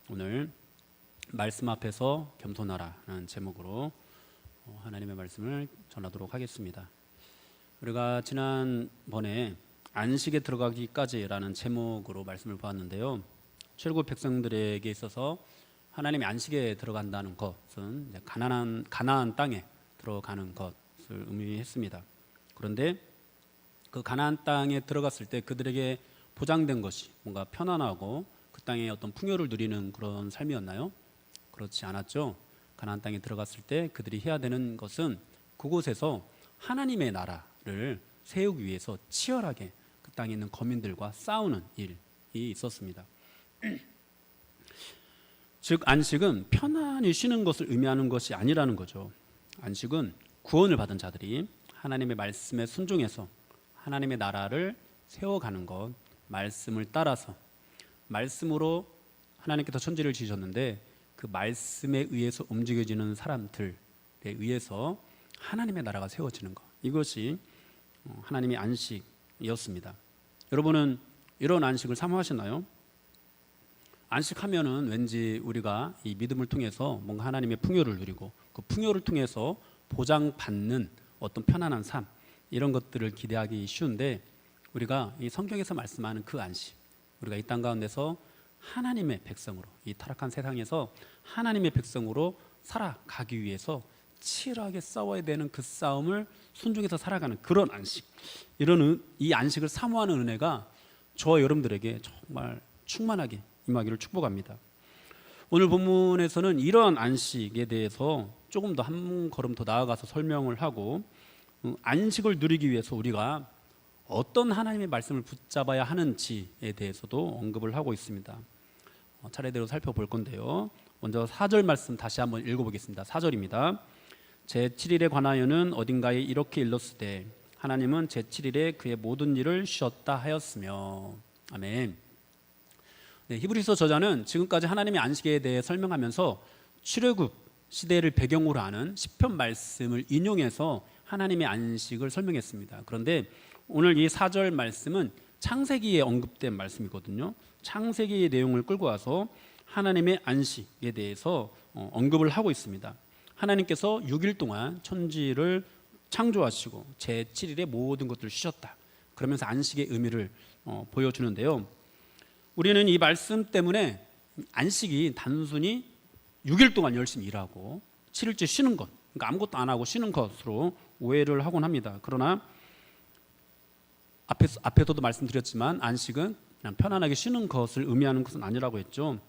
오늘 말씀 앞에서 겸손하라는 제목으로 하나님의 말씀을 전하도록 하겠습니다. 우리가 지난번에 안식에 들어가기까지라는 제목으로 말씀을 보았는데요, 출애굽 백성들에게 있어서 하나님이 안식에 들어간다는 것은 가나안 땅에 들어가는 것을 의미했습니다. 그런데 그 가나안 땅에 들어갔을 때 그들에게 보장된 것이 뭔가 편안하고 그 땅의 어떤 풍요를 누리는 그런 삶이었나요? 그렇지 않았죠. 가나안 땅에 들어갔을 때 그들이 해야 되는 것은 그곳에서 하나님의 나라를 세우기 위해서 치열하게 그 땅에 있는 거민들과 싸우는 일이 있었습니다. 즉 안식은 편안히 쉬는 것을 의미하는 것이 아니라는 거죠. 안식은 구원을 받은 자들이 하나님의 말씀에 순종해서 하나님의 나라를 세워가는 것, 말씀을 따라서 말씀으로 하나님께서 천지를 지으셨는데 그 말씀에 의해서 움직여지는 사람들에 의해서 하나님의 나라가 세워지는 것, 이것이 하나님의 안식이었습니다. 여러분은 이런 안식을 사모하시나요? 안식하면은 왠지 우리가 이 믿음을 통해서 뭔가 하나님의 풍요를 누리고 그 풍요를 통해서 보장받는 어떤 편안한 삶, 이런 것들을 기대하기 쉬운데, 우리가 이 성경에서 말씀하는 그 안식, 우리가 이 땅 가운데서 하나님의 백성으로, 이 타락한 세상에서 하나님의 백성으로 살아가기 위해서 치열하게 싸워야 되는 그 싸움을 순종해서 살아가는 그런 안식, 이 안식을 사모하는 은혜가 저와 여러분들에게 정말 충만하게 임하기를 축복합니다. 오늘 본문에서는 이러한 안식에 대해서 조금 더 한 걸음 더 나아가서 설명을 하고, 안식을 누리기 위해서 우리가 어떤 하나님의 말씀을 붙잡아야 하는지에 대해서도 언급을 하고 있습니다. 차례대로 살펴볼 건데요, 먼저 4절 말씀 다시 한번 읽어보겠습니다. 4절입니다. 제7일에 관하여는 어딘가에 이렇게 일렀으되 하나님은 제7일에 그의 모든 일을 쉬었다 하였으며. 아멘. 네, 히브리서 저자는 지금까지 하나님의 안식에 대해 설명하면서 출애굽 시대를 배경으로 하는 시편 말씀을 인용해서 하나님의 안식을 설명했습니다. 그런데 오늘 이 4절 말씀은 창세기에 언급된 말씀이거든요. 창세기의 내용을 끌고 와서 하나님의 안식에 대해서 언급을 하고 있습니다. 하나님께서 6일 동안 천지를 창조하시고 제7일에 모든 것들을 쉬셨다, 그러면서 안식의 의미를 보여주는데요, 우리는 이 말씀 때문에 안식이 단순히 6일 동안 열심히 일하고 7일째 쉬는 것, 그러니까 아무것도 안 하고 쉬는 것으로 오해를 하곤 합니다. 그러나 앞에서도 말씀드렸지만 안식은 그냥 편안하게 쉬는 것을 의미하는 것은 아니라고 했죠.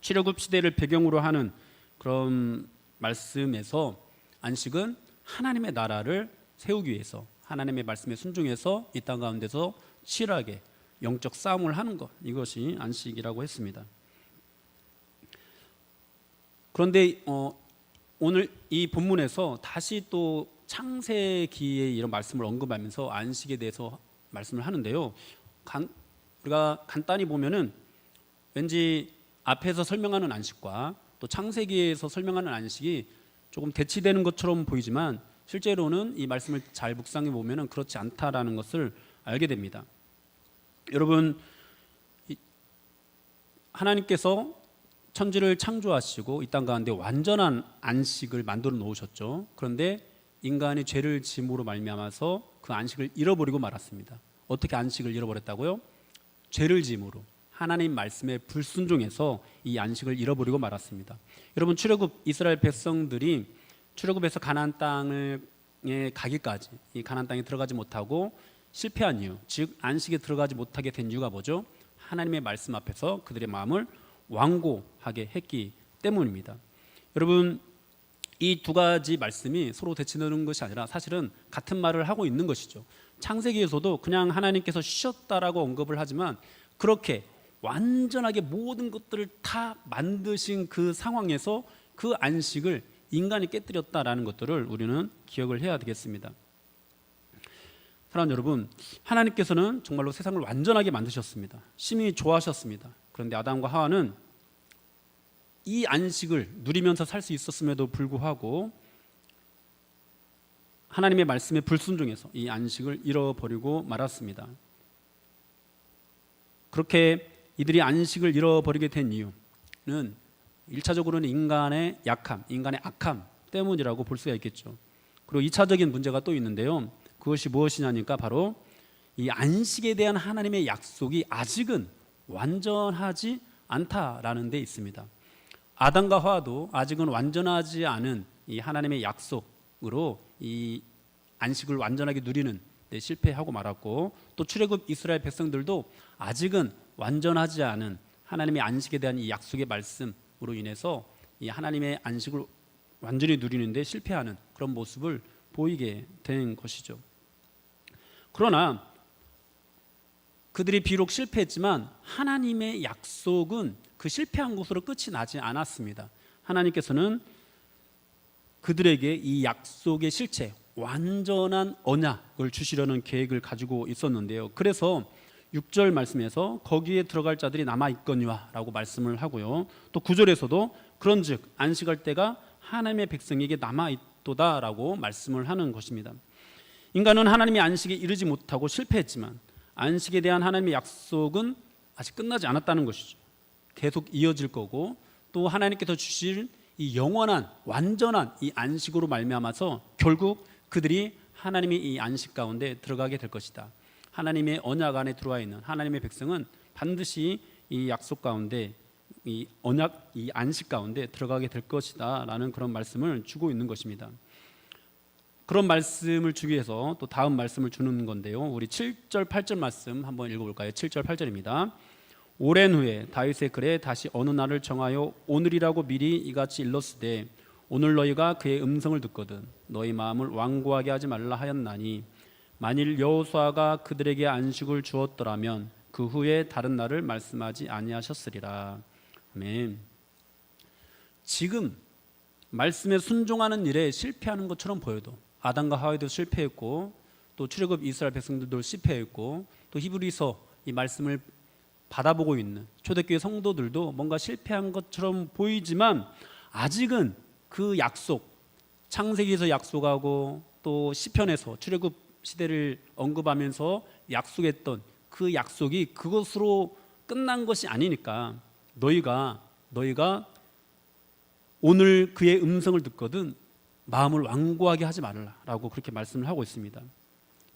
출애굽 시대를 배경으로 하는 그런 말씀에서 안식은 하나님의 나라를 세우기 위해서 하나님의 말씀에 순종해서 이 땅 가운데서 치열하게 영적 싸움을 하는 것, 이것이 안식이라고 했습니다. 그런데 오늘 이 본문에서 다시 또 창세기의 이런 말씀을 언급하면서 안식에 대해서 말씀을 하는데요, 우리가 간단히 보면은 왠지 앞에서 설명하는 안식과 또 창세기에서 설명하는 안식이 조금 대치되는 것처럼 보이지만 실제로는 이 말씀을 잘 묵상해 보면은 그렇지 않다라는 것을 알게 됩니다. 여러분, 하나님께서 천지를 창조하시고 이 땅 가운데 완전한 안식을 만들어 놓으셨죠. 그런데 인간이 죄를 지음으로 말미암아서 그 안식을 잃어버리고 말았습니다. 어떻게 안식을 잃어버렸다고요? 죄를 지음으로, 하나님 말씀에 불순종해서 이 안식을 잃어버리고 말았습니다. 여러분, 출애굽 이스라엘 백성들이 출애굽에서 가나안 땅에 가기까지, 이 가나안 땅에 들어가지 못하고 실패한 이유, 즉 안식에 들어가지 못하게 된 이유가 뭐죠? 하나님의 말씀 앞에서 그들의 마음을 완고하게 했기 때문입니다. 여러분, 이 두 가지 말씀이 서로 대치되는 것이 아니라 사실은 같은 말을 하고 있는 것이죠. 창세기에서도 그냥 하나님께서 쉬셨다라고 언급을 하지만 그렇게 완전하게 모든 것들을 다 만드신 그 상황에서 그 안식을 인간이 깨뜨렸다라는 것들을 우리는 기억을 해야 되겠습니다. 사랑하는 여러분, 하나님께서는 정말로 세상을 완전하게 만드셨습니다. 심히 좋아하셨습니다. 그런데 아담과 하와는 이 안식을 누리면서 살 수 있었음에도 불구하고 하나님의 말씀에 불순종해서 이 안식을 잃어버리고 말았습니다. 그렇게 이들이 안식을 잃어버리게 된 이유, 일차적으로는 인간의 약함, 인간의 악함 때문이라고 볼 수가 있겠죠. 그리고 2차적인 문제가 또 있는데요. 그것이 무엇이냐니까 바로 이 안식에 대한 하나님의 약속이 아직은 완전하지 않다라는 데 있습니다. 아담과 하와도 아직은 완전하지 않은 이 하나님의 약속으로 이 안식을 완전하게 누리는 데 실패하고 말았고, 또 출애굽 이스라엘 백성들도 아직은 완전하지 않은 하나님의 안식에 대한 이 약속의 말씀으로 인해서 이 하나님의 안식을 완전히 누리는데 실패하는 그런 모습을 보이게 된 것이죠. 그러나 그들이 비록 실패했지만 하나님의 약속은 그 실패한 것으로 끝이 나지 않았습니다. 하나님께서는 그들에게 이 약속의 실체, 완전한 언약을 주시려는 계획을 가지고 있었는데요. 그래서 6절 말씀에서 거기에 들어갈 자들이 남아있거니와 라고 말씀을 하고요. 또 9절에서도 그런즉 안식할 때가 하나님의 백성에게 남아있도다 라고 말씀을 하는 것입니다. 인간은 하나님의 안식에 이르지 못하고 실패했지만 안식에 대한 하나님의 약속은 아직 끝나지 않았다는 것이죠. 계속 이어질 거고, 또 하나님께서 주실 이 영원한 완전한 이 안식으로 말미암아서 결국 그들이 하나님의 이 안식 가운데 들어가게 될 것이다. 하나님의 언약 안에 들어와 있는 하나님의 백성은 반드시 이 약속 가운데, 이 언약, 이 안식 가운데 들어가게 될 것이다 라는 그런 말씀을 주고 있는 것입니다. 그런 말씀을 주기 위해서 또 다음 말씀을 주는 건데요. 우리 7절 8절 말씀 한번 읽어볼까요? 7절 8절입니다. 오랜 후에 다윗의 글에 다시 어느 날을 정하여 오늘이라고 미리 이같이 일렀으되 오늘 너희가 그의 음성을 듣거든 너희 마음을 완고하게 하지 말라 하였나니 만일 여호수아가 그들에게 안식을 주었더라면 그 후에 다른 날을 말씀하지 아니하셨으리라. 아멘. 지금 말씀에 순종하는 일에 실패하는 것처럼 보여도 아담과 하와도 실패했고, 또 출애굽 이스라엘 백성들도 실패했고, 또 히브리서 이 말씀을 받아보고 있는 초대교회 성도들도 뭔가 실패한 것처럼 보이지만 아직은 그 약속, 창세기에서 약속하고 또 시편에서 출애굽 시대를 언급하면서 약속했던 그 약속이 그것으로 끝난 것이 아니니까 너희가 오늘 그의 음성을 듣거든 마음을 완고하게 하지 말라라고 그렇게 말씀을 하고 있습니다.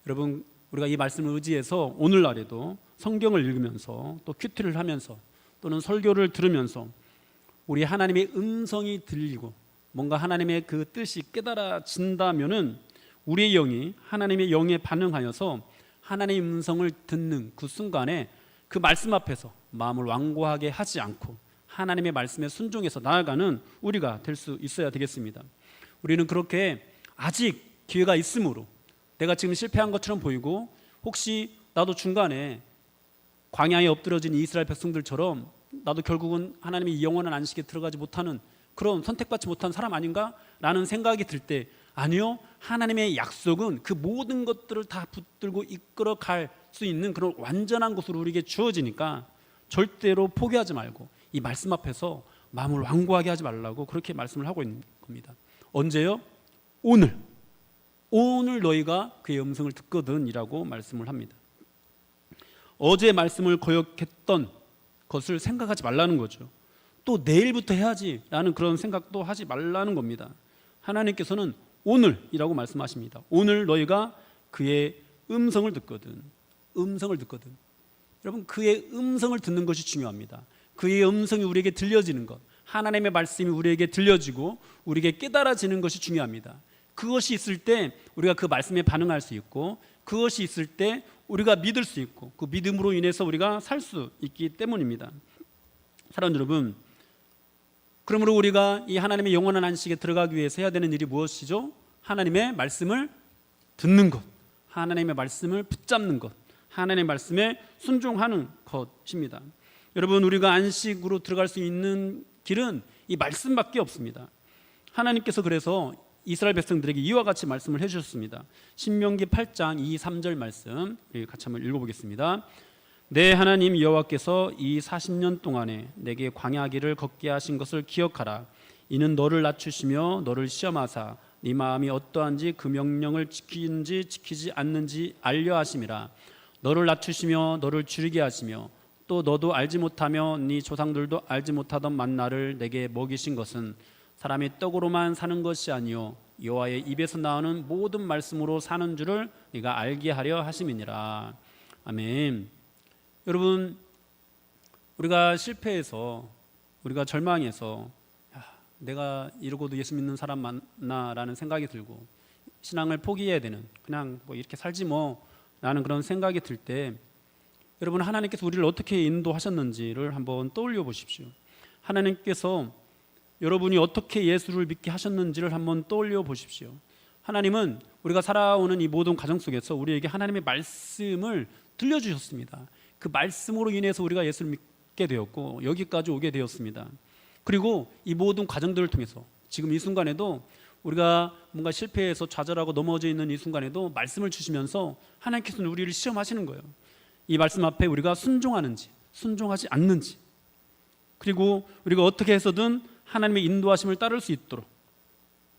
여러분, 우리가 이 말씀을 의지해서 오늘날에도 성경을 읽으면서 또 큐티를 하면서 또는 설교를 들으면서 우리 하나님의 음성이 들리고 뭔가 하나님의 그 뜻이 깨달아진다면은 우리의 영이 하나님의 영에 반응하여서 하나님의 음성을 듣는 그 순간에 그 말씀 앞에서 마음을 완고하게 하지 않고 하나님의 말씀에 순종해서 나아가는 우리가 될 수 있어야 되겠습니다. 우리는 그렇게 아직 기회가 있으므로 내가 지금 실패한 것처럼 보이고 혹시 나도 중간에 광야에 엎드러진 이스라엘 백성들처럼 나도 결국은 하나님의 영원한 안식에 들어가지 못하는 그런 선택받지 못한 사람 아닌가? 라는 생각이 들 때 아니요, 하나님의 약속은 그 모든 것들을 다 붙들고 이끌어 갈 수 있는 그런 완전한 것으로 우리에게 주어지니까 절대로 포기하지 말고 이 말씀 앞에서 마음을 완고하게 하지 말라고 그렇게 말씀을 하고 있는 겁니다. 언제요? 오늘 너희가 그의 음성을 듣거든 이라고 말씀을 합니다. 어제 말씀을 거역했던 것을 생각하지 말라는 거죠. 또 내일부터 해야지 라는 그런 생각도 하지 말라는 겁니다. 하나님께서는 오늘이라고 말씀하십니다. 오늘 너희가 그의 음성을 듣거든. 여러분, 그의 음성을 듣는 것이 중요합니다. 그의 음성이 우리에게 들려지는 것, 하나님의 말씀이 우리에게 들려지고 우리에게 깨달아지는 것이 중요합니다. 그것이 있을 때 우리가 그 말씀에 반응할 수 있고, 그것이 있을 때 우리가 믿을 수 있고, 그 믿음으로 인해서 우리가 살 수 있기 때문입니다. 사랑하는 여러분, 그러므로 우리가 이 하나님의 영원한 안식에 들어가기 위해서 해야 되는 일이 무엇이죠? 하나님의 말씀을 듣는 것, 하나님의 말씀을 붙잡는 것, 하나님의 말씀에 순종하는 것입니다. 여러분, 우리가 안식으로 들어갈 수 있는 길은 이 말씀밖에 없습니다. 하나님께서 그래서 이스라엘 백성들에게 이와 같이 말씀을 해주셨습니다. 신명기 8장 2, 3절 말씀 같이 한번 읽어보겠습니다. 내 하나님 여호와께서 이 40년 동안에 내게 광야길을 걷게 하신 것을 기억하라. 이는 너를 낮추시며 너를 시험하사 네 마음이 어떠한지 그 명령을 지키는지 지키지 않는지 알려 하심이라. 너를 낮추시며 너를 줄이게 하시며 또 너도 알지 못하며 네 조상들도 알지 못하던 만나를 내게 먹이신 것은 사람이 떡으로만 사는 것이 아니요 여호와의 입에서 나오는 모든 말씀으로 사는 줄을 네가 알게 하려 하심이니라. 아멘. 여러분, 우리가 실패해서, 우리가 절망해서 내가 이러고도 예수 믿는 사람 많나라는 생각이 들고 신앙을 포기해야 되는, 그냥 뭐 이렇게 살지 뭐 라는 그런 생각이 들 때, 여러분, 하나님께서 우리를 어떻게 인도하셨는지를 한번 떠올려 보십시오. 하나님께서 여러분이 어떻게 예수를 믿게 하셨는지를 한번 떠올려 보십시오. 하나님은 우리가 살아오는 이 모든 과정 속에서 우리에게 하나님의 말씀을 들려주셨습니다. 그 말씀으로 인해서 우리가 예수를 믿게 되었고 여기까지 오게 되었습니다. 그리고 이 모든 과정들을 통해서 지금 이 순간에도 우리가 뭔가 실패해서 좌절하고 넘어져 있는 이 순간에도 말씀을 주시면서 하나님께서는 우리를 시험하시는 거예요. 이 말씀 앞에 우리가 순종하는지 순종하지 않는지, 그리고 우리가 어떻게 해서든 하나님의 인도하심을 따를 수 있도록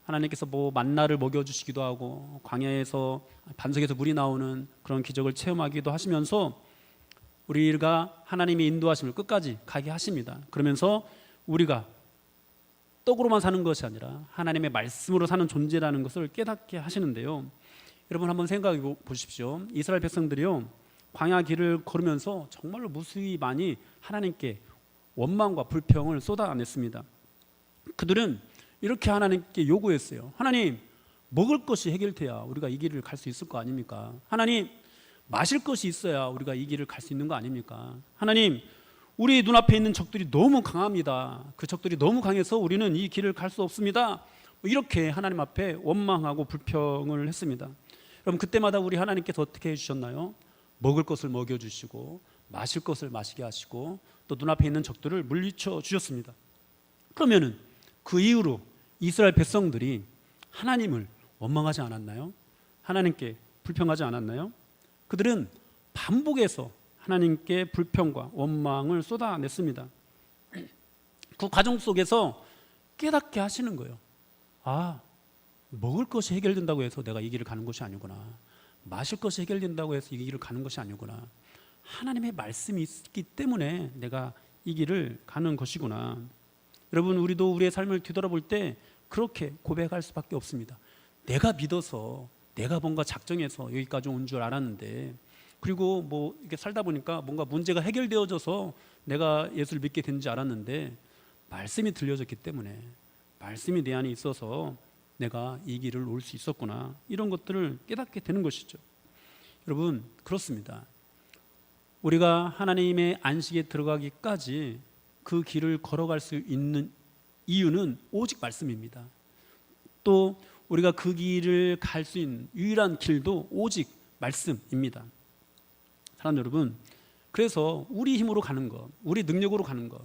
하나님께서 뭐 만나를 먹여주시기도 하고 광야에서 반석에서 물이 나오는 그런 기적을 체험하기도 하시면서 우리가 하나님의 인도하심을 끝까지 가게 하십니다. 그러면서 우리가 떡으로만 사는 것이 아니라 하나님의 말씀으로 사는 존재라는 것을 깨닫게 하시는데요. 여러분 한번 생각해 보십시오. 이스라엘 백성들이요, 광야 길을 걸으면서 정말로 무수히 많이 하나님께 원망과 불평을 쏟아냈습니다. 그들은 이렇게 하나님께 요구했어요. 하나님, 먹을 것이 해결돼야 우리가 이 길을 갈 수 있을 거 아닙니까? 하나님, 마실 것이 있어야 우리가 이 길을 갈 수 있는 거 아닙니까? 하나님, 우리 눈앞에 있는 적들이 너무 강합니다. 그 적들이 너무 강해서 우리는 이 길을 갈 수 없습니다. 이렇게 하나님 앞에 원망하고 불평을 했습니다. 여러분, 그때마다 우리 하나님께서 어떻게 해주셨나요? 먹을 것을 먹여주시고 마실 것을 마시게 하시고 또 눈앞에 있는 적들을 물리쳐 주셨습니다. 그러면은 그 이후로 이스라엘 백성들이 하나님을 원망하지 않았나요? 하나님께 불평하지 않았나요? 그들은 반복해서 하나님께 불평과 원망을 쏟아냈습니다. 그 과정 속에서 깨닫게 하시는 거예요. 아, 먹을 것이 해결된다고 해서 내가 이 길을 가는 것이 아니구나. 마실 것이 해결된다고 해서 이 길을 가는 것이 아니구나. 하나님의 말씀이 있기 때문에 내가 이 길을 가는 것이구나. 여러분, 우리도 우리의 삶을 뒤돌아볼 때 그렇게 고백할 수밖에 없습니다. 내가 믿어서, 내가 뭔가 작정해서 여기까지 온 줄 알았는데, 그리고 뭐 이렇게 살다 보니까 뭔가 문제가 해결되어져서 내가 예수를 믿게 된 줄 알았는데, 말씀이 들려졌기 때문에, 말씀이 내 안에 있어서 내가 이 길을 올 수 있었구나, 이런 것들을 깨닫게 되는 것이죠. 여러분, 그렇습니다. 우리가 하나님의 안식에 들어가기까지 그 길을 걸어갈 수 있는 이유는 오직 말씀입니다. 또 우리가 그 길을 갈 수 있는 유일한 길도 오직 말씀입니다. 사랑하는 여러분, 그래서 우리 힘으로 가는 것, 우리 능력으로 가는 것,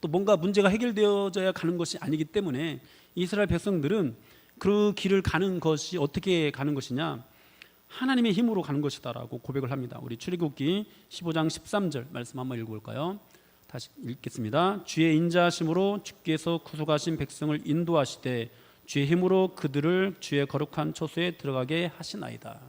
또 뭔가 문제가 해결되어져야 가는 것이 아니기 때문에 이스라엘 백성들은 그 길을 가는 것이 어떻게 가는 것이냐, 하나님의 힘으로 가는 것이다라고 고백을 합니다. 우리 출애굽기 15장 13절 말씀 한번 읽어볼까요? 다시 읽겠습니다. 주의 인자하심으로 주께서 구속하신 백성을 인도하시되 주의 힘으로 그들을 주의 거룩한 초소에 들어가게 하시나이다.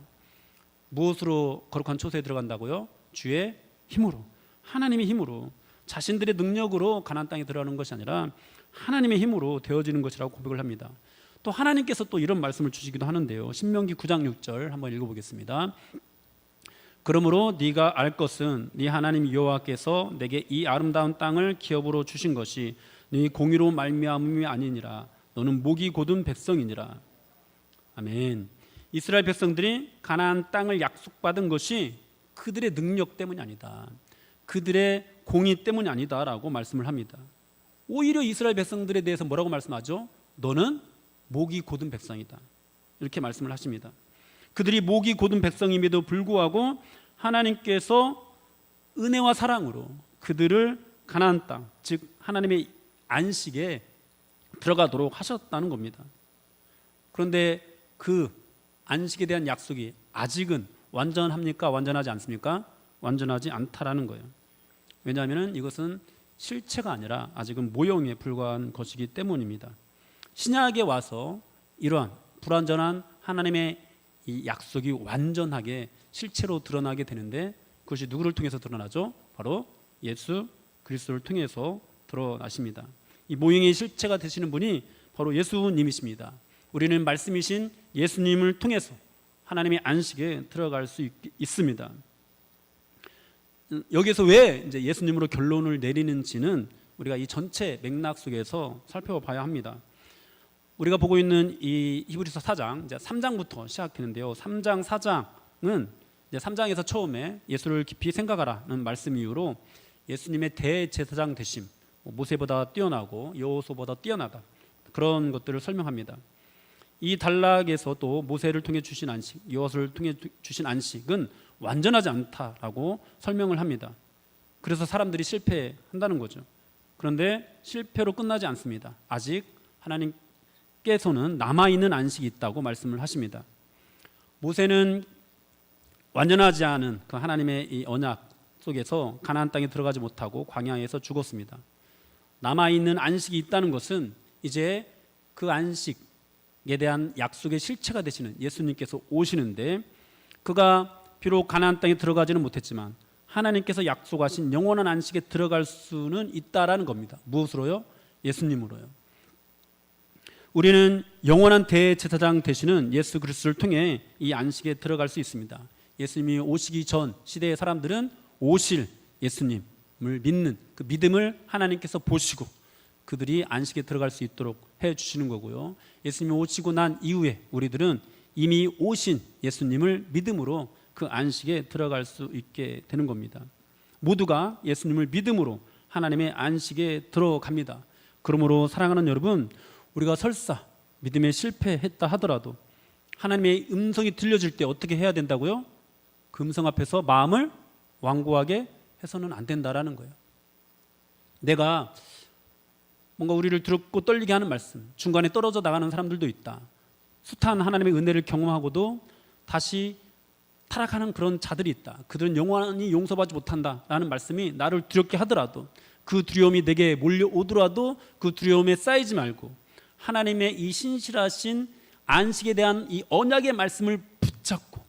무엇으로 거룩한 초소에 들어간다고요? 주의 힘으로, 하나님의 힘으로, 자신들의 능력으로 가나안 땅에 들어가는 것이 아니라 하나님의 힘으로 되어지는 것이라고 고백을 합니다. 또 하나님께서 또 이런 말씀을 주시기도 하는데요. 신명기 9장 6절 한번 읽어보겠습니다. 그러므로 네가 알 것은 네 하나님 여호와께서 내게 이 아름다운 땅을 기업으로 주신 것이 네 공의로 말미암음이 아니니라. 너는 목이 곧은 백성이니라. 아멘. 이스라엘 백성들이 가나안 땅을 약속받은 것이 그들의 능력 때문이 아니다, 그들의 공의 때문이 아니다라고 말씀을 합니다. 오히려 이스라엘 백성들에 대해서 뭐라고 말씀하죠? 너는 목이 곧은 백성이다, 이렇게 말씀을 하십니다. 그들이 목이 곧은 백성임에도 불구하고 하나님께서 은혜와 사랑으로 그들을 가나안 땅, 즉 하나님의 안식에 들어가도록 하셨다는 겁니다. 그런데 그 안식에 대한 약속이 아직은 완전합니까? 완전하지 않습니까? 완전하지 않다라는 거예요. 왜냐하면 이것은 실체가 아니라 아직은 모형에 불과한 것이기 때문입니다. 신약에 와서 이러한 불완전한 하나님의 이 약속이 완전하게 실체로 드러나게 되는데, 그것이 누구를 통해서 드러나죠? 바로 예수 그리스도를 통해서 드러나십니다. 이 모형의 실체가 되시는 분이 바로 예수님이십니다. 우리는 말씀이신 예수님을 통해서 하나님의 안식에 들어갈 수 있습니다. 여기서 왜 이제 예수님으로 결론을 내리는지는 우리가 이 전체 맥락 속에서 살펴봐야 합니다. 우리가 보고 있는 이 히브리서 4장, 이제 3장부터 시작되는데요. 3장, 4장은 이제 3장에서 처음에 예수를 깊이 생각하라는 말씀 이후로 예수님의 대제사장 되심, 모세보다 뛰어나고 여호수아보다 뛰어나다, 그런 것들을 설명합니다. 이 단락에서 또 모세를 통해 주신 안식, 여호수아를 통해 주신 안식은 완전하지 않다라고 설명을 합니다. 그래서 사람들이 실패한다는 거죠. 그런데 실패로 끝나지 않습니다. 아직 하나님께서는 남아있는 안식이 있다고 말씀을 하십니다. 모세는 완전하지 않은 그 하나님의 이 언약 속에서 가나안 땅에 들어가지 못하고 광야에서 죽었습니다. 남아있는 안식이 있다는 것은 이제 그 안식에 대한 약속의 실체가 되시는 예수님께서 오시는데, 그가 비록 가나안 땅에 들어가지는 못했지만 하나님께서 약속하신 영원한 안식에 들어갈 수는 있다라는 겁니다. 무엇으로요? 예수님으로요. 우리는 영원한 대제사장 되시는 예수 그리스도를 통해 이 안식에 들어갈 수 있습니다. 예수님이 오시기 전 시대의 사람들은 오실 예수님을 믿는 그 믿음을 하나님께서 보시고 그들이 안식에 들어갈 수 있도록 해주시는 거고요. 예수님이 오시고 난 이후에 우리들은 이미 오신 예수님을 믿음으로 그 안식에 들어갈 수 있게 되는 겁니다. 모두가 예수님을 믿음으로 하나님의 안식에 들어갑니다. 그러므로 사랑하는 여러분, 우리가 설사 믿음에 실패했다 하더라도 하나님의 음성이 들려질 때 어떻게 해야 된다고요? 그 음성 앞에서 마음을 완고하게 해서는 안 된다라는 거예요. 내가 뭔가 우리를 두렵고 떨리게 하는 말씀, 중간에 떨어져 나가는 사람들도 있다. 숱한 하나님의 은혜를 경험하고도 다시 타락하는 그런 자들이 있다. 그들은 영원히 용서받지 못한다라는 말씀이 나를 두렵게 하더라도, 그 두려움이 내게 몰려오더라도 그 두려움에 쌓이지 말고 하나님의 이 신실하신 안식에 대한 이 언약의 말씀을 붙잡고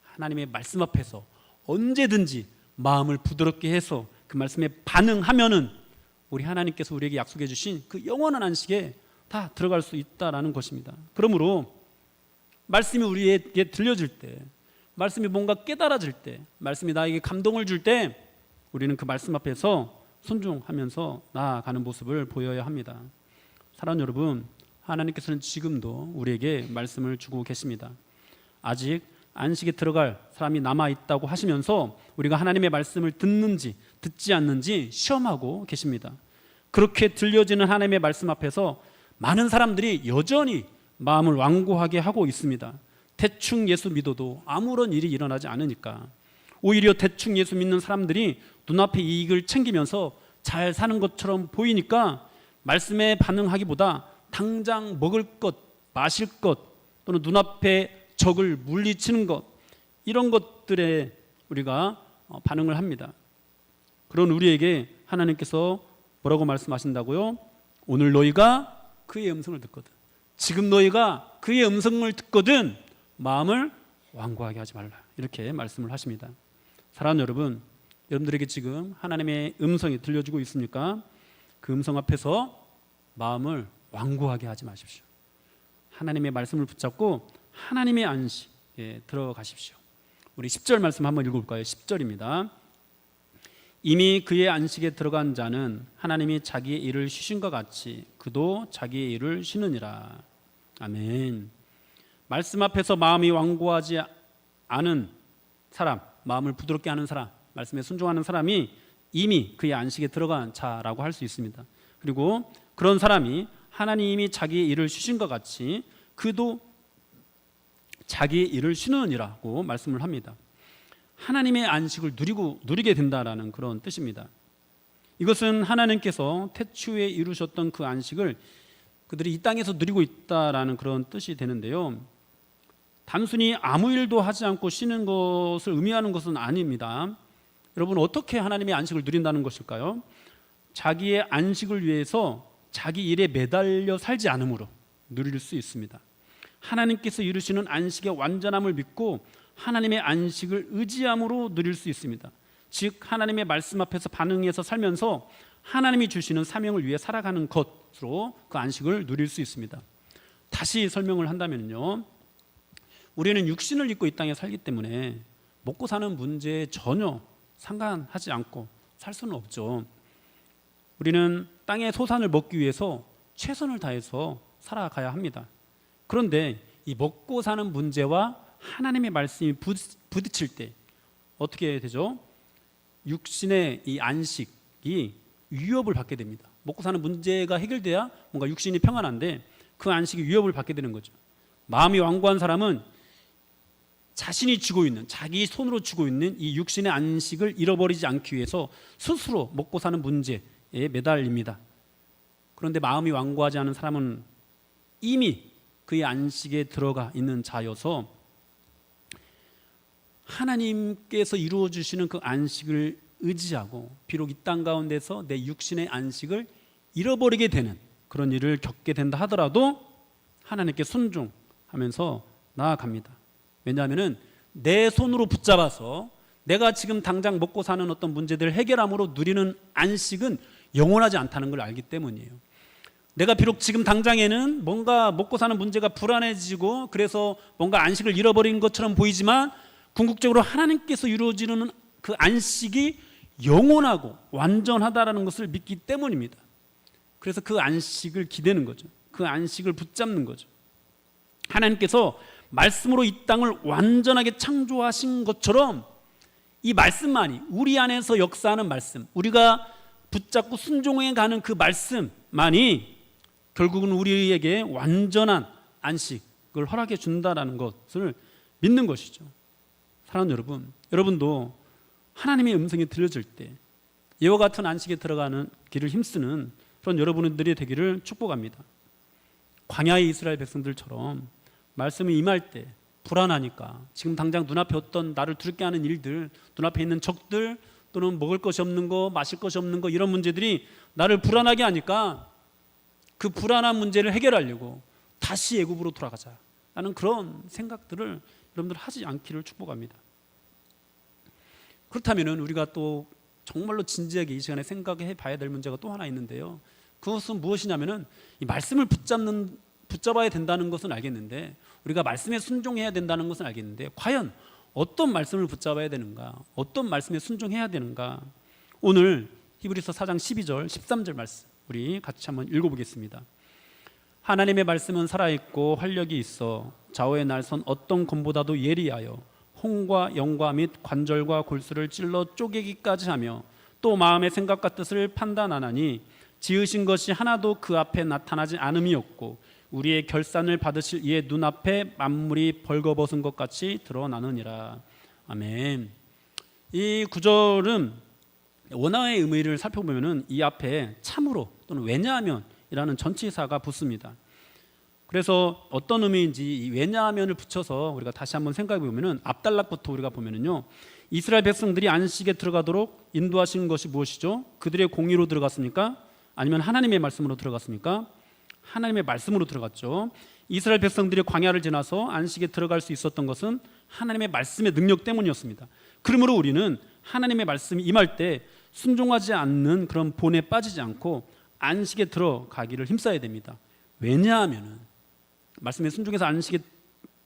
하나님의 말씀 앞에서 언제든지 마음을 부드럽게 해서 그 말씀에 반응하면은 우리 하나님께서 우리에게 약속해 주신 그 영원한 안식에 다 들어갈 수 있다라는 것입니다. 그러므로 말씀이 우리에게 들려질 때, 말씀이 뭔가 깨달아질 때, 말씀이 나에게 감동을 줄 때 우리는 그 말씀 앞에서 순종하면서 나아가는 모습을 보여야 합니다. 사랑하는 여러분, 하나님께서는 지금도 우리에게 말씀을 주고 계십니다. 아직 안식에 들어갈 사람이 남아있다고 하시면서 우리가 하나님의 말씀을 듣는지 듣지 않는지 시험하고 계십니다. 그렇게 들려지는 하나님의 말씀 앞에서 많은 사람들이 여전히 마음을 완고하게 하고 있습니다. 대충 예수 믿어도 아무런 일이 일어나지 않으니까. 오히려 대충 예수 믿는 사람들이 눈앞의 이익을 챙기면서 잘 사는 것처럼 보이니까 말씀에 반응하기보다 당장 먹을 것, 마실 것, 또는 눈앞에 적을 물리치는 것, 이런 것들에 우리가 반응을 합니다. 그런 우리에게 하나님께서 뭐라고 말씀하신다고요? 오늘 너희가 그의 음성을 듣거든, 지금 너희가 그의 음성을 듣거든 마음을 완고하게 하지 말라, 이렇게 말씀을 하십니다. 사랑하는 여러분, 여러분들에게 지금 하나님의 음성이 들려주고 있습니까? 그 음성 앞에서 마음을 완고하게 하지 마십시오. 하나님의 말씀을 붙잡고 하나님의 안식에 들어가십시오. 우리 10절 말씀 한번 읽어볼까요? 10절입니다. 이미 그의 안식에 들어간 자는 하나님이 자기의 일을 쉬신 것 같이 그도 자기의 일을 쉬느니라. 아멘. 말씀 앞에서 마음이 완고하지 않은 사람, 마음을 부드럽게 하는 사람, 말씀에 순종하는 사람이 이미 그의 안식에 들어간 자라고 할 수 있습니다. 그리고 그런 사람이 하나님이 자기의 일을 쉬신 것 같이 그도 자기의 일을 쉬느니라고 말씀을 합니다. 하나님의 안식을 누리게 된다라는 그런 뜻입니다. 이것은 하나님께서 태초에 이루셨던 그 안식을 그들이 이 땅에서 누리고 있다라는 그런 뜻이 되는데요. 단순히 아무 일도 하지 않고 쉬는 것을 의미하는 것은 아닙니다. 여러분, 어떻게 하나님의 안식을 누린다는 것일까요? 자기의 안식을 위해서 자기 일에 매달려 살지 않음으로 누릴 수 있습니다. 하나님께서 이루시는 안식의 완전함을 믿고 하나님의 안식을 의지함으로 누릴 수 있습니다. 즉 하나님의 말씀 앞에서 반응해서 살면서 하나님이 주시는 사명을 위해 살아가는 것으로 그 안식을 누릴 수 있습니다. 다시 설명을 한다면요, 우리는 육신을 입고 이 땅에 살기 때문에 먹고 사는 문제에 전혀 상관하지 않고 살 수는 없죠. 우리는 땅의 소산을 먹기 위해서 최선을 다해서 살아가야 합니다. 그런데 이 먹고 사는 문제와 하나님의 말씀이 부딪힐 때 어떻게 되죠? 육신의 이 안식이 위협을 받게 됩니다. 먹고 사는 문제가 해결돼야 뭔가 육신이 평안한데 그 안식이 위협을 받게 되는 거죠. 마음이 완고한 사람은 자신이 쥐고 있는, 자기 손으로 쥐고 있는 이 육신의 안식을 잃어버리지 않기 위해서 스스로 먹고 사는 문제에 매달립니다. 그런데 마음이 완고하지 않은 사람은 이미 그의 안식에 들어가 있는 자여서 하나님께서 이루어 주시는 그 안식을 의지하고 비록 이 땅 가운데서 내 육신의 안식을 잃어버리게 되는 그런 일을 겪게 된다 하더라도 하나님께 순종하면서 나아갑니다. 왜냐하면 내 손으로 붙잡아서 내가 지금 당장 먹고 사는 어떤 문제들을 해결함으로 누리는 안식은 영원하지 않다는 걸 알기 때문이에요. 내가 비록 지금 당장에는 뭔가 먹고 사는 문제가 불안해지고 그래서 뭔가 안식을 잃어버린 것처럼 보이지만 궁극적으로 하나님께서 이루어지는 그 안식이 영원하고 완전하다라는 것을 믿기 때문입니다. 그래서 그 안식을 기대는 거죠. 그 안식을 붙잡는 거죠. 하나님께서 말씀으로 이 땅을 완전하게 창조하신 것처럼 이 말씀만이, 우리 안에서 역사하는 말씀, 우리가 붙잡고 순종해 가는 그 말씀만이 결국은 우리에게 완전한 안식을 허락해 준다라는 것을 믿는 것이죠. 사랑하는 여러분, 여러분도 하나님의 음성이 들려질 때 이와 같은 안식에 들어가는 길을 힘쓰는 그런 여러분들이 되기를 축복합니다. 광야의 이스라엘 백성들처럼 말씀이 임할 때 불안하니까 지금 당장 눈앞에 어떤 나를 두렵게 하는 일들, 눈앞에 있는 적들, 또는 먹을 것이 없는 거, 마실 것이 없는 거, 이런 문제들이 나를 불안하게 하니까 그 불안한 문제를 해결하려고 다시 애굽으로 돌아가자 라는 그런 생각들을 여러분들 하지 않기를 축복합니다. 그렇다면 우리가 또 정말로 진지하게 이 시간에 생각해 봐야 될 문제가 또 하나 있는데요, 그것은 무엇이냐면은 이 말씀을 붙잡아야 된다는 것은 알겠는데, 우리가 말씀에 순종해야 된다는 것은 알겠는데, 과연 어떤 말씀을 붙잡아야 되는가, 어떤 말씀에 순종해야 되는가. 오늘 히브리서 4장 12절 13절 말씀 우리 같이 한번 읽어보겠습니다. 하나님의 말씀은 살아있고 활력이 있어 좌우의 날선 어떤 검보다도 예리하여 홍과 영과 및 관절과 골수를 찔러 쪼개기까지 하며 또 마음의 생각과 뜻을 판단하나니 지으신 것이 하나도 그 앞에 나타나지 않음이 없고 우리의 결산을 받으실 이의 눈앞에 만물이 벌거벗은 것 같이 드러나느니라. 아멘. 이 구절은 원어의 의미를 살펴보면 이 앞에 참으로 또는 왜냐하면이라는 전치사가 붙습니다. 그래서 어떤 의미인지 이 왜냐하면을 붙여서 우리가 다시 한번 생각해 보면 앞단락부터 우리가 보면은요, 이스라엘 백성들이 안식에 들어가도록 인도하신 것이 무엇이죠? 그들의 공의로 들어갔습니까? 아니면 하나님의 말씀으로 들어갔습니까? 하나님의 말씀으로 들어갔죠. 이스라엘 백성들이 광야를 지나서 안식에 들어갈 수 있었던 것은 하나님의 말씀의 능력 때문이었습니다. 그러므로 우리는 하나님의 말씀이 임할 때 순종하지 않는 그런 본에 빠지지 않고 안식에 들어가기를 힘써야 됩니다. 왜냐하면 말씀에 순종해서 안식에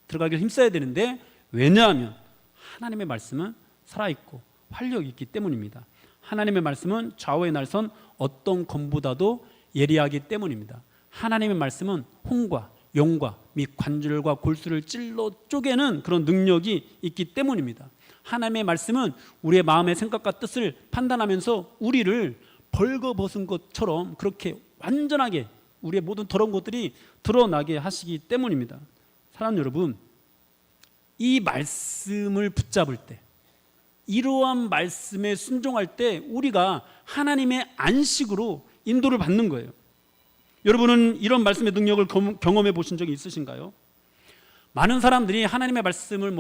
들어가기를 힘써야 되는데, 왜냐하면 하나님의 말씀은 살아있고 활력이 있기 때문입니다. 하나님의 말씀은 좌우의 날선 어떤 검보다도 예리하기 때문입니다. 하나님의 말씀은 홍과 영과 및 관절과 골수를 찔러 쪼개는 그런 능력이 있기 때문입니다. 하나님의 말씀은 우리의 마음의 생각과 뜻을 판단하면서 우리를 벌거벗은 것처럼 그렇게 완전하게 우리의 모든 더러운 것들이 드러나게 하시기 때문입니다. 사랑하는 여러분, 이 말씀을 붙잡을 때, 이러한 말씀에 순종할 때 우리가 하나님의 안식으로 인도를 받는 거예요. 여러분은 이런 말씀의 능력을 경험해 보신 적이 있으신가요? 많은 사람들이 하나님의 말씀을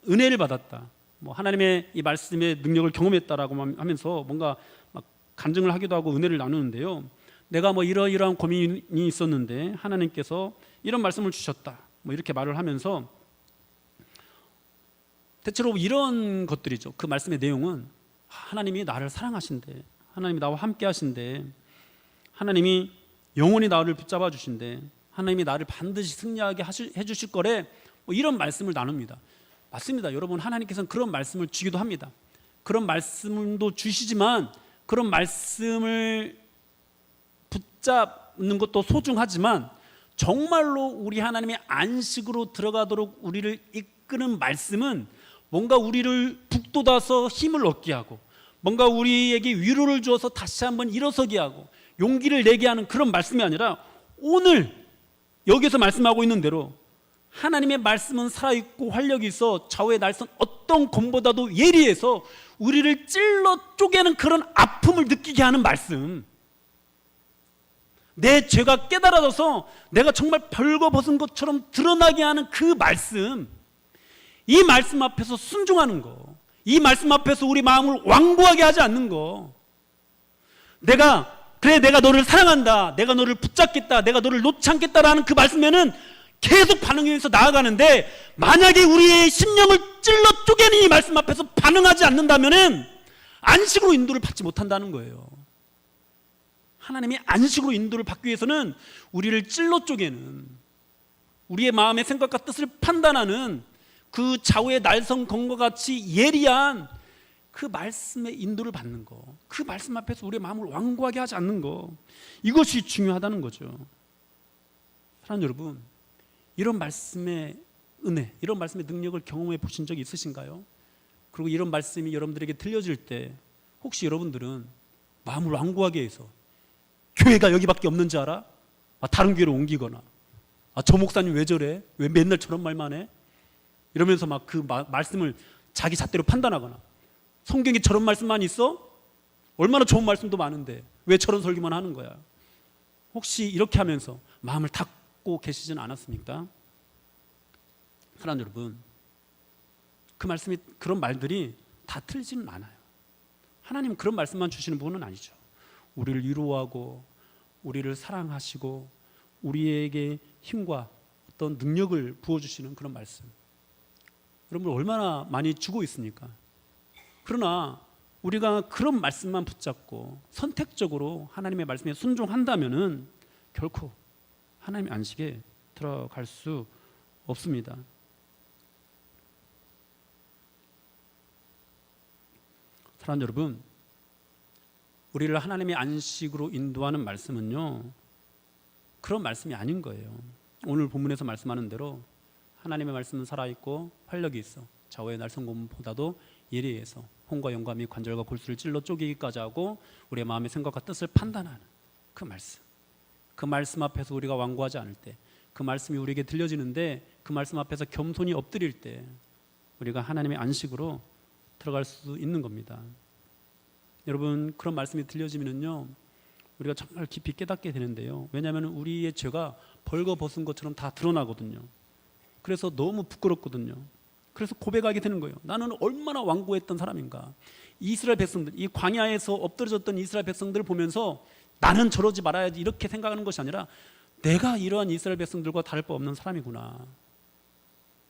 은혜를 받았다, 하나님의 이 말씀의 능력을 경험했다라고 하면서 뭔가 막 간증을 하기도 하고 은혜를 나누는데요, 내가 이러이러한 고민이 있었는데 하나님께서 이런 말씀을 주셨다, 이렇게 말을 하면서 대체로 이런 것들이죠. 그 말씀의 내용은 하나님이 나를 사랑하신대, 하나님이 나와 함께 하신대, 하나님이 영원히 나를 붙잡아 주신대, 하나님이 나를 반드시 승리하게 해주실 거래, 뭐 이런 말씀을 나눕니다. 맞습니다. 여러분, 하나님께서는 그런 말씀을 주기도 합니다. 그런 말씀도 주시지만 그런 말씀을 붙잡는 것도 소중하지만 정말로 우리 하나님의 안식으로 들어가도록 우리를 이끄는 말씀은 뭔가 우리를 북돋아서 힘을 얻게 하고, 뭔가 우리에게 위로를 주어서 다시 한번 일어서게 하고 용기를 내게 하는 그런 말씀이 아니라, 오늘 여기서 말씀하고 있는 대로 하나님의 말씀은 살아있고 활력이 있어 좌우의 날선 어떤 검보다도 예리해서 우리를 찔러 쪼개는 그런 아픔을 느끼게 하는 말씀, 내 죄가 깨달아져서 내가 정말 벌거벗은 것처럼 드러나게 하는 그 말씀, 이 말씀 앞에서 순종하는 거, 이 말씀 앞에서 우리 마음을 완고하게 하지 않는 거, 내가 너를 사랑한다, 내가 너를 붙잡겠다, 내가 너를 놓지 않겠다라는 그 말씀에는 계속 반응해서 나아가는데, 만약에 우리의 심령을 찔러 쪼개는 이 말씀 앞에서 반응하지 않는다면 안식으로 인도를 받지 못한다는 거예요. 하나님이 안식으로 인도를 받기 위해서는 우리를 찔러 쪼개는, 우리의 마음의 생각과 뜻을 판단하는 그 좌우의 날선 검과 같이 예리한 그 말씀의 인도를 받는 거, 그 말씀 앞에서 우리의 마음을 완고하게 하지 않는 거, 이것이 중요하다는 거죠. 사랑하는 여러분, 이런 말씀의 은혜, 이런 말씀의 능력을 경험해 보신 적이 있으신가요? 그리고 이런 말씀이 여러분들에게 들려질 때 혹시 여러분들은 마음을 완고하게 해서 교회가 여기밖에 없는 줄 알아? 다른 교회로 옮기거나, 저 목사님 왜 저래? 왜 맨날 저런 말만 해? 이러면서 막 그 말씀을 자기 잣대로 판단하거나, 성경에 저런 말씀만 있어? 얼마나 좋은 말씀도 많은데 왜 저런 설교만 하는 거야? 혹시 이렇게 하면서 마음을 닫고 계시지는 않았습니까? 사랑하는 여러분, 그 말씀이, 그런 말들이 다 틀리지는 않아요. 하나님은 그런 말씀만 주시는 분은 아니죠. 우리를 위로하고 우리를 사랑하시고 우리에게 힘과 어떤 능력을 부어주시는 그런 말씀, 여러분 얼마나 많이 주고 있습니까? 그러나 우리가 그런 말씀만 붙잡고 선택적으로 하나님의 말씀에 순종한다면은 결코 하나님의 안식에 들어갈 수 없습니다. 사랑하는 여러분, 우리를 하나님의 안식으로 인도하는 말씀은요, 그런 말씀이 아닌 거예요. 오늘 본문에서 말씀하는 대로 하나님의 말씀은 살아있고 활력이 있어 좌우의 날성검보다도 예리해서 혼과 영과 및 관절과 골수를 찔러 쪼개기까지 하고 우리의 마음의 생각과 뜻을 판단하는 그 말씀, 그 말씀 앞에서 우리가 완고하지 않을 때, 그 말씀이 우리에게 들려지는데 그 말씀 앞에서 겸손히 엎드릴 때 우리가 하나님의 안식으로 들어갈 수 있는 겁니다. 여러분, 그런 말씀이 들려지면요 우리가 정말 깊이 깨닫게 되는데요, 왜냐하면 우리의 죄가 벌거벗은 것처럼 다 드러나거든요. 그래서 너무 부끄럽거든요. 그래서 고백하게 되는 거예요. 나는 얼마나 완고했던 사람인가. 이스라엘 백성들, 이 광야에서 엎드려졌던 이스라엘 백성들을 보면서 나는 저러지 말아야지 이렇게 생각하는 것이 아니라, 내가 이러한 이스라엘 백성들과 다를 바 없는 사람이구나.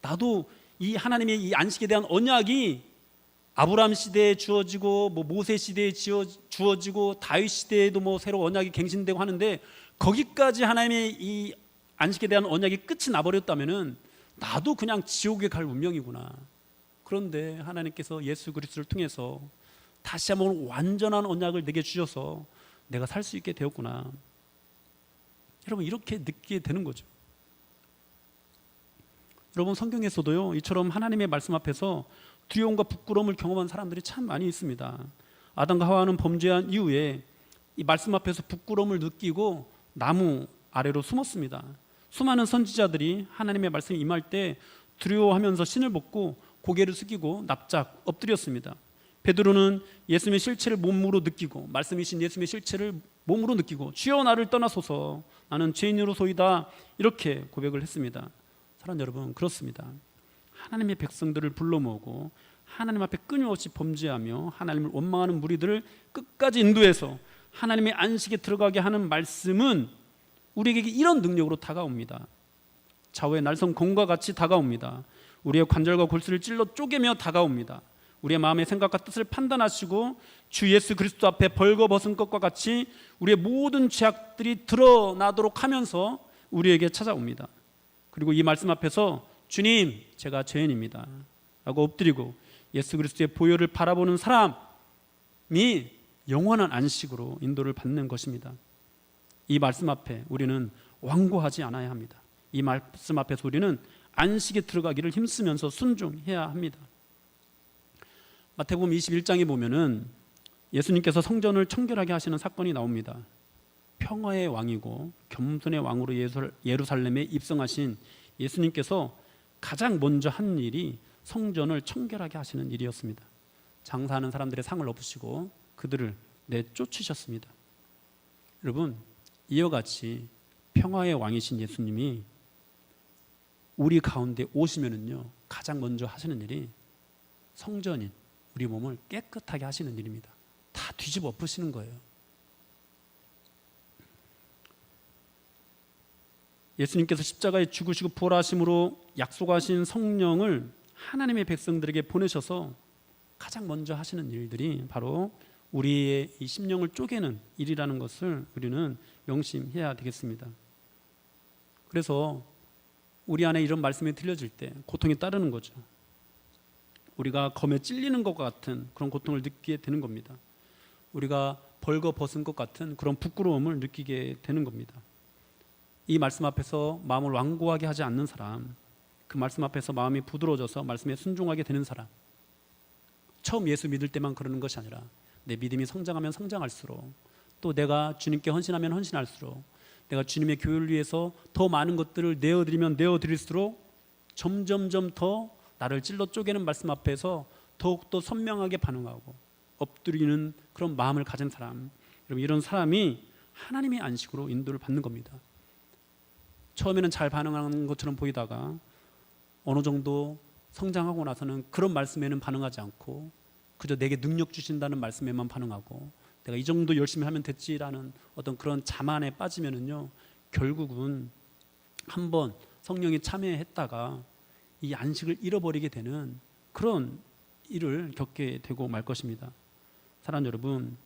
나도 이 하나님의 이 안식에 대한 언약이 아브라함 시대에 주어지고 모세 시대에 주어지고 다윗 시대에도 새로 언약이 갱신되고 하는데, 거기까지 하나님의 이 안식에 대한 언약이 끝이 나버렸다면은 나도 그냥 지옥에 갈 운명이구나. 그런데 하나님께서 예수 그리스도를 통해서 다시 한번 완전한 언약을 내게 주셔서 내가 살 수 있게 되었구나. 여러분, 이렇게 느끼게 되는 거죠. 여러분, 성경에서도요 이처럼 하나님의 말씀 앞에서 두려움과 부끄러움을 경험한 사람들이 참 많이 있습니다. 아담과 하와는 범죄한 이후에 이 말씀 앞에서 부끄러움을 느끼고 나무 아래로 숨었습니다. 수많은 선지자들이 하나님의 말씀이 임할 때 두려워하면서 신을 벗고 고개를 숙이고 납작 엎드렸습니다. 베드로는 예수님의 실체를 몸으로 느끼고, 말씀이신 예수님의 실체를 몸으로 느끼고, 주여 나를 떠나소서 나는 죄인으로소이다, 이렇게 고백을 했습니다. 사랑하는 여러분, 그렇습니다. 하나님의 백성들을 불러 모으고 하나님 앞에 끊임없이 범죄하며 하나님을 원망하는 무리들을 끝까지 인도해서 하나님의 안식에 들어가게 하는 말씀은 우리에게 이런 능력으로 다가옵니다. 좌우의 날선 검과 같이 다가옵니다. 우리의 관절과 골수를 찔러 쪼개며 다가옵니다. 우리의 마음의 생각과 뜻을 판단하시고 주 예수 그리스도 앞에 벌거벗은 것과 같이 우리의 모든 죄악들이 드러나도록 하면서 우리에게 찾아옵니다. 그리고 이 말씀 앞에서 주님, 제가 죄인입니다 라고 엎드리고 예수 그리스도의 보혈을 바라보는 사람이 영원한 안식으로 인도를 받는 것입니다. 이 말씀 앞에 우리는 완고하지 않아야 합니다. 이 말씀 앞에서 우리는 안식에 들어가기를 힘쓰면서 순종해야 합니다. 마태복음 21장에 보면은 예수님께서 성전을 청결하게 하시는 사건이 나옵니다. 평화의 왕이고 겸손의 왕으로 예루살렘에 입성하신 예수님께서 가장 먼저 한 일이 성전을 청결하게 하시는 일이었습니다. 장사하는 사람들의 상을 엎으시고 그들을 내쫓으셨습니다. 여러분, 이와 같이 평화의 왕이신 예수님이 우리 가운데 오시면은요, 가장 먼저 하시는 일이 성전인 우리 몸을 깨끗하게 하시는 일입니다. 다 뒤집어 엎으시는 거예요. 예수님께서 십자가에 죽으시고 부활하심으로 약속하신 성령을 하나님의 백성들에게 보내셔서 가장 먼저 하시는 일들이 바로 우리의 이 심령을 쪼개는 일이라는 것을 우리는 명심해야 되겠습니다. 그래서 우리 안에 이런 말씀이 들려질 때 고통이 따르는 거죠. 우리가 검에 찔리는 것 같은 그런 고통을 느끼게 되는 겁니다. 우리가 벌거벗은 것 같은 그런 부끄러움을 느끼게 되는 겁니다. 이 말씀 앞에서 마음을 완고하게 하지 않는 사람, 그 말씀 앞에서 마음이 부드러워져서 말씀에 순종하게 되는 사람, 처음 예수 믿을 때만 그러는 것이 아니라 내 믿음이 성장하면 성장할수록, 또 내가 주님께 헌신하면 헌신할수록, 내가 주님의 교회를 위해서 더 많은 것들을 내어드리면 내어드릴수록 점점점 더 나를 찔러 쪼개는 말씀 앞에서 더욱더 선명하게 반응하고 엎드리는 그런 마음을 가진 사람, 여러분, 이런 사람이 하나님의 안식으로 인도를 받는 겁니다. 처음에는 잘 반응하는 것처럼 보이다가 어느 정도 성장하고 나서는 그런 말씀에는 반응하지 않고 그저 내게 능력 주신다는 말씀에만 반응하고 내가 이 정도 열심히 하면 됐지라는 어떤 그런 자만에 빠지면은요, 결국은 한번 성령이 참여했다가 이 안식을 잃어버리게 되는 그런 일을 겪게 되고 말 것입니다. 사랑하는 여러분,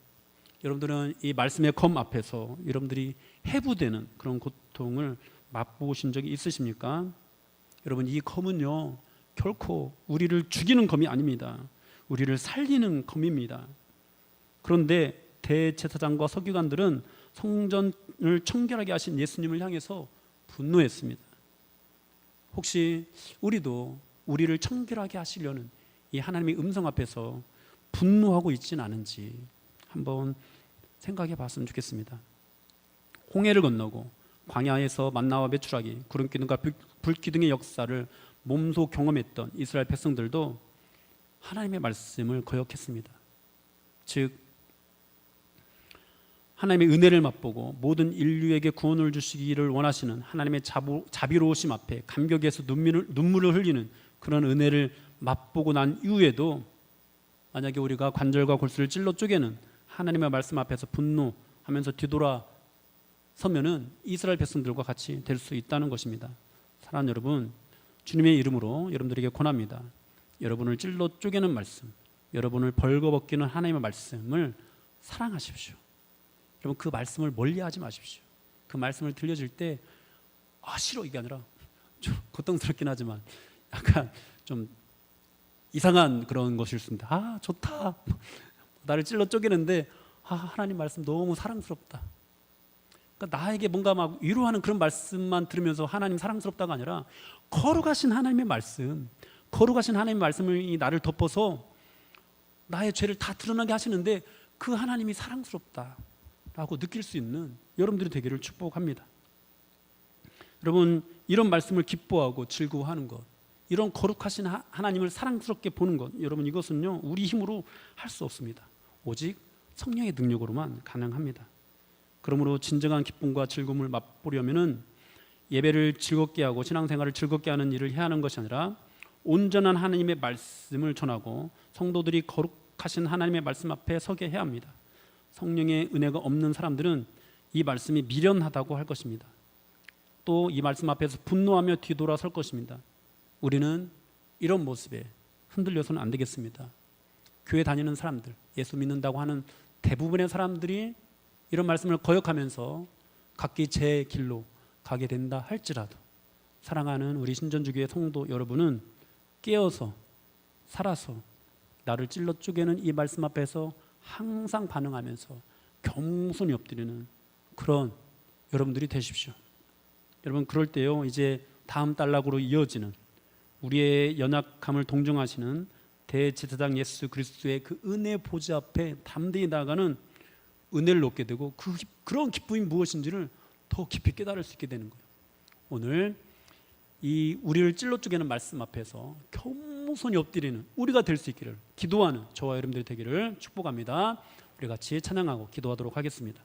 여러분들은 이 말씀의 검 앞에서 여러분들이 해부되는 그런 고통을 맛보신 적이 있으십니까? 여러분, 이 검은요, 결코 우리를 죽이는 검이 아닙니다. 우리를 살리는 검입니다. 그런데 대제사장과 서기관들은 성전을 청결하게 하신 예수님을 향해서 분노했습니다. 혹시 우리도 우리를 청결하게 하시려는 이 하나님의 음성 앞에서 분노하고 있지는 않은지 한번 생각해 봤으면 좋겠습니다. 홍해를 건너고 광야에서 만나와 메추라기, 구름기둥과 불기둥의 역사를 몸소 경험했던 이스라엘 백성들도 하나님의 말씀을 거역했습니다. 즉, 하나님의 은혜를 맛보고 모든 인류에게 구원을 주시기를 원하시는 하나님의 자비로우심 앞에 감격에서 눈물을 흘리는 그런 은혜를 맛보고 난 이후에도 만약에 우리가 관절과 골수를 찔러 쪼개는 하나님의 말씀 앞에서 분노하면서 뒤돌아 서면은 이스라엘 백성들과 같이 될 수 있다는 것입니다. 사랑하는 여러분, 주님의 이름으로 여러분들에게 권합니다. 여러분을 찔러 쪼개는 말씀, 여러분을 벌거벗기는 하나님의 말씀을 사랑하십시오. 여러분, 그 말씀을 멀리하지 마십시오. 그 말씀을 들려줄 때 싫어 이게 아니라 좀 고통스럽긴 하지만 약간 좀 이상한 그런 것일 수 있습니다. 좋다, 나를 찔러 쪼개는데 하나님 말씀 너무 사랑스럽다. 그러니까 나에게 뭔가 막 위로하는 그런 말씀만 들으면서 하나님 사랑스럽다가 아니라 거룩하신 하나님의 말씀, 거룩하신 하나님의 말씀이 나를 덮어서 나의 죄를 다 드러나게 하시는데 그 하나님이 사랑스럽다라고 느낄 수 있는 여러분들이 되기를 축복합니다. 여러분, 이런 말씀을 기뻐하고 즐거워하는 것, 이런 거룩하신 하나님을 사랑스럽게 보는 것, 여러분, 이것은요 우리 힘으로 할 수 없습니다. 오직 성령의 능력으로만 가능합니다. 그러므로 진정한 기쁨과 즐거움을 맛보려면은 예배를 즐겁게 하고 신앙생활을 즐겁게 하는 일을 해야 하는 것이 아니라 온전한 하나님의 말씀을 전하고 성도들이 거룩하신 하나님의 말씀 앞에 서게 해야 합니다. 성령의 은혜가 없는 사람들은 이 말씀이 미련하다고 할 것입니다. 또 이 말씀 앞에서 분노하며 뒤돌아설 것입니다. 우리는 이런 모습에 흔들려서는 안 되겠습니다. 교회 다니는 사람들, 예수 믿는다고 하는 대부분의 사람들이 이런 말씀을 거역하면서 각기 제 길로 가게 된다 할지라도 사랑하는 우리 신전주교의 성도 여러분은 깨어서 살아서 나를 찔러 쪼개는 이 말씀 앞에서 항상 반응하면서 겸손히 엎드리는 그런 여러분들이 되십시오. 여러분, 그럴 때요, 이제 다음 단락으로 이어지는 우리의 연약함을 동정하시는 대제사장 예수 그리스도의 그 은혜 보좌 앞에 담대히 나아가는 은혜를 얻게 되고 그런 기쁨이 무엇인지를 더 깊이 깨달을 수 있게 되는 거예요. 오늘 이 우리를 찔러 쪼개는 말씀 앞에서 겸손히 엎드리는 우리가 될 수 있기를 기도하는 저와 여러분들이 되기를 축복합니다. 우리 같이 찬양하고 기도하도록 하겠습니다.